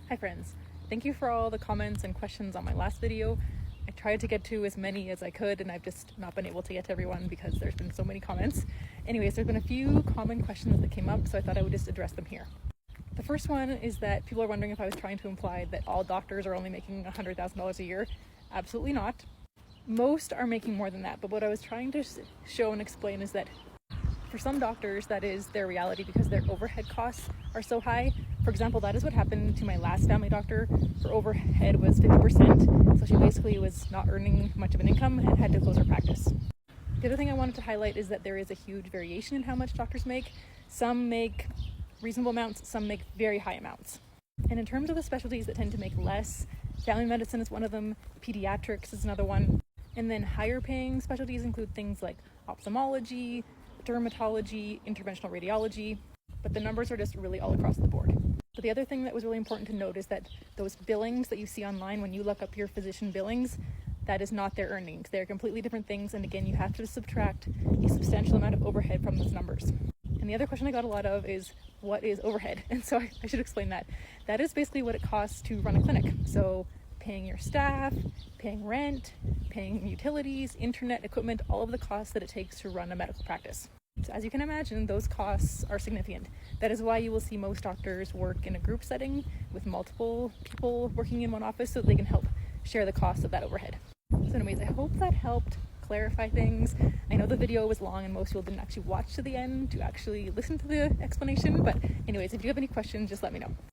Hi friends, thank you for all the comments and questions on my last video. I tried to get to as many as I could and I've just not been able to get to everyone because there's been so many comments. Anyways, there's been a few common questions that came up, so I thought I would just address them here. The first one is that people are wondering if I was trying to imply that all doctors are only making $100,000 a year. Absolutely not. Most are making more than that, but what I was trying to show and explain is that for some doctors, that is their reality because their overhead costs are so high. For example, that is what happened to my last family doctor. Her overhead was 50%, so she basically was not earning much of an income and had to close her practice. The other thing I wanted to highlight is that there is a huge variation in how much doctors make. Some make reasonable amounts, some make very high amounts. And in terms of the specialties that tend to make less, family medicine is one of them, pediatrics is another one, and then higher paying specialties include things like ophthalmology, dermatology, interventional radiology, but the numbers are just really all across the board. But the other thing that was really important to note is that those billings that you see online when you look up your physician billings, that is not their earnings. They're completely different things, and again, you have to subtract a substantial amount of overhead from those numbers. And the other question I got a lot of is, what is overhead? And so I should explain that. That is basically what it costs to run a clinic. So paying your staff, paying rent, paying utilities, internet, equipment, all of the costs that it takes to run a medical practice. So as you can imagine, those costs are significant. That is why you will see most doctors work in a group setting with multiple people working in one office so they can help share the cost of that overhead. So anyways, I hope that helped clarify things. I know the video was long and most people didn't actually watch to the end to actually listen to the explanation, but anyways, if you have any questions, just let me know.